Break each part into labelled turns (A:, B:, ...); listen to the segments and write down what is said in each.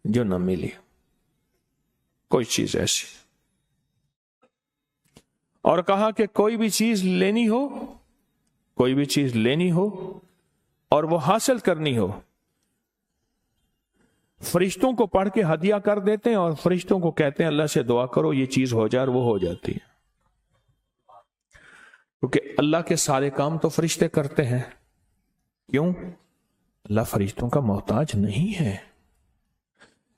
A: جو نہ ملی کوئی چیز ایسی. اور کہا کہ کوئی بھی چیز لینی ہو اور وہ حاصل کرنی ہو، فرشتوں کو پڑھ کے ہدیہ کر دیتے ہیں اور فرشتوں کو کہتے ہیں اللہ سے دعا کرو یہ چیز ہو جائے، اور وہ ہو جاتی ہے. کیونکہ اللہ کے سارے کام تو فرشتے کرتے ہیں. کیوں؟ اللہ فرشتوں کا محتاج نہیں ہے،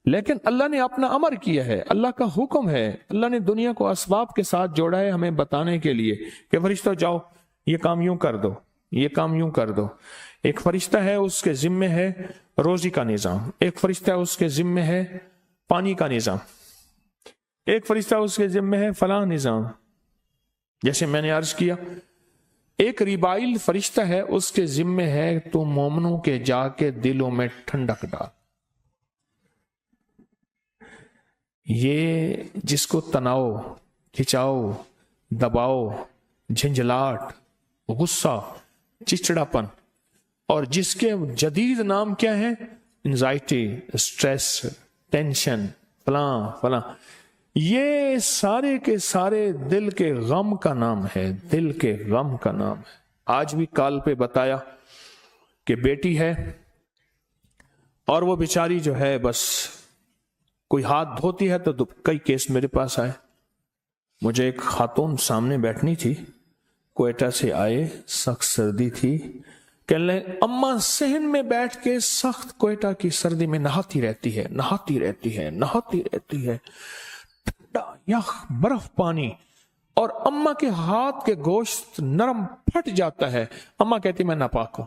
A: لیکن اللہ نے اپنا امر کیا ہے، اللہ کا حکم ہے. اللہ نے دنیا کو اسباب کے ساتھ جوڑا ہے ہمیں بتانے کے لیے کہ فرشتوں جاؤ یہ کام یوں کر دو، یہ کام یوں کر دو. ایک فرشتہ ہے اس کے ذمہ ہے روزی کا نظام، ایک فرشتہ اس کے ذمہ ہے پانی کا نظام، ایک فرشتہ اس کے ذمہ ہے فلاں نظام. جیسے میں نے عرض کیا ایک ریبائل فرشتہ ہے اس کے ذمہ ہے تو مومنوں کے جا کے دلوں میں ٹھنڈک ڈال. یہ جس کو تناؤ، کھچاؤ، دباؤ، جھنجھلاٹ، غصہ، چچڑاپن، اور جس کے جدید نام کیا ہے، انزائٹی، اسٹریس، ٹینشن، فلاں، یہ سارے کے سارے دل کے غم کا نام ہے، دل کے غم کا نام ہے. آج بھی کال پہ بتایا کہ بیٹی ہے اور وہ بیچاری جو ہے بس کوئی ہاتھ دھوتی ہے تو کئی کیس میرے پاس آئے. مجھے ایک خاتون سامنے بیٹھنی تھی، کوئٹہ سے آئے، سخت سردی تھی، کہنے لگے اماں صحن میں بیٹھ کے سخت کوئٹہ کی سردی میں نہاتی رہتی ہے، ٹھنڈا یخ برف پانی، اور اماں کے ہاتھ کے گوشت نرم پھٹ جاتا ہے. اماں کہتی میں ناپاک ہوں.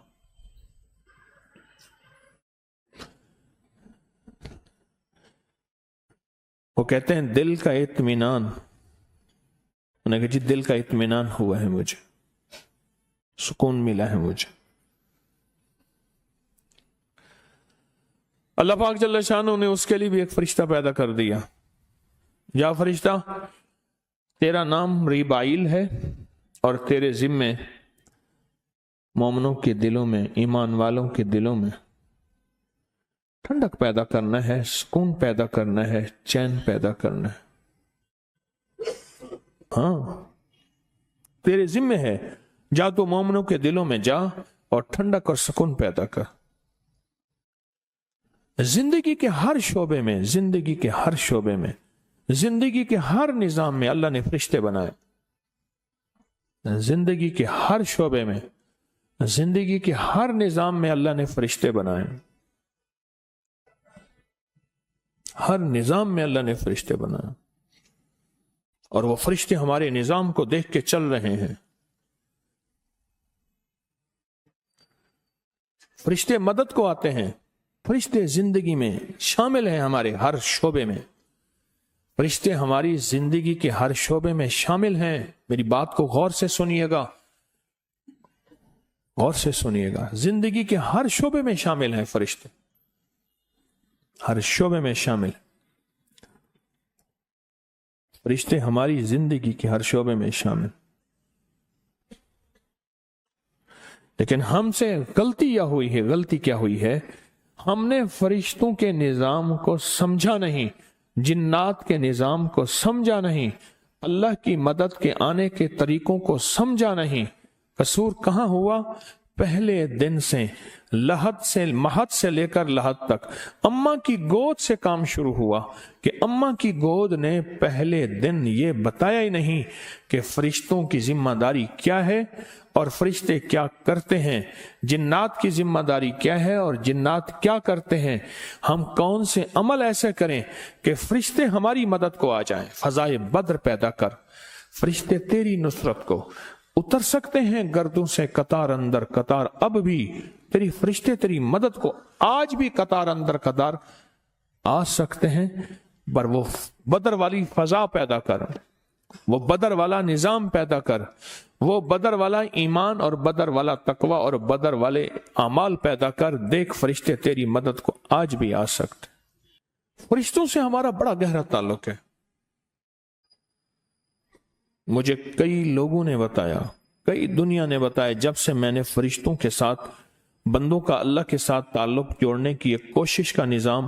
A: وہ کہتے ہیں دل کا اطمینان، انہوں نے کہا جی دل کا اطمینان ہوا ہے، مجھے سکون ملا ہے. مجھے اللہ پاک جل شانہ نے اس کے لیے بھی ایک فرشتہ پیدا کر دیا. یا فرشتہ تیرا نام ریبائل ہے اور تیرے ذمے مومنوں کے دلوں میں، ایمان والوں کے دلوں میں ٹھنڈک پیدا کرنا ہے، سکون پیدا کرنا ہے، چین پیدا کرنا ہے. ہاں تیرے ذمے ہے، جا تو مومنوں کے دلوں میں جا اور ٹھنڈک اور سکون پیدا کر. زندگی کے ہر شعبے میں، زندگی کے ہر شعبے میں، زندگی کے ہر نظام میں اللہ نے فرشتے بنائے. زندگی کے ہر شعبے میں، زندگی کے ہر نظام میں اللہ نے فرشتے بنائے. ہر نظام میں اللہ نے فرشتے بنائے، اور وہ فرشتے ہمارے نظام کو دیکھ کے چل رہے ہیں. فرشتے مدد کو آتے ہیں، فرشتے زندگی میں شامل ہیں، ہمارے ہر شعبے میں فرشتے ہماری زندگی کے ہر شعبے میں شامل ہیں. میری بات کو غور سے سنیے گا، غور سے سنیے گا. زندگی کے ہر شعبے میں شامل ہیں فرشتے، ہر شعبے میں شامل. فرشتے ہماری زندگی کے ہر شعبے میں شامل. لیکن ہم سے غلطی کیا ہوئی ہے، ہم نے فرشتوں کے نظام کو سمجھا نہیں، جنات کے نظام کو سمجھا نہیں، اللہ کی مدد کے آنے کے طریقوں کو سمجھا نہیں. قصور کہاں ہوا؟ پہلے دن سے، مہد سے لے کر لحد تک اماں کی گود سے کام شروع ہوا کہ اماں کی گود نے پہلے دن یہ بتایا ہی نہیں کہ فرشتوں کی ذمہ داری کیا ہے اور فرشتے کیا کرتے ہیں، جنات کی ذمہ داری کیا ہے اور جنات کیا کرتے ہیں، ہم کون سے عمل ایسے کریں کہ فرشتے ہماری مدد کو آ جائیں. فضائے بدر پیدا کر، فرشتے تیری نصرت کو اتر سکتے ہیں گردوں سے قطار اندر قطار. اب بھی تیری فرشتے تیری مدد کو آج بھی قطار اندر قطار آ سکتے ہیں، پر وہ بدر والی فضا پیدا کر، وہ بدر والا نظام پیدا کر، وہ بدر والا ایمان اور بدر والا تقوی اور بدر والے اعمال پیدا کر. دیکھ فرشتے تیری مدد کو آج بھی آ سکتے. فرشتوں سے ہمارا بڑا گہرا تعلق ہے. مجھے کئی لوگوں نے بتایا، کئی دنیا نے بتایا، جب سے میں نے فرشتوں کے ساتھ، بندوں کا اللہ کے ساتھ تعلق جوڑنے کی ایک کوشش کا نظام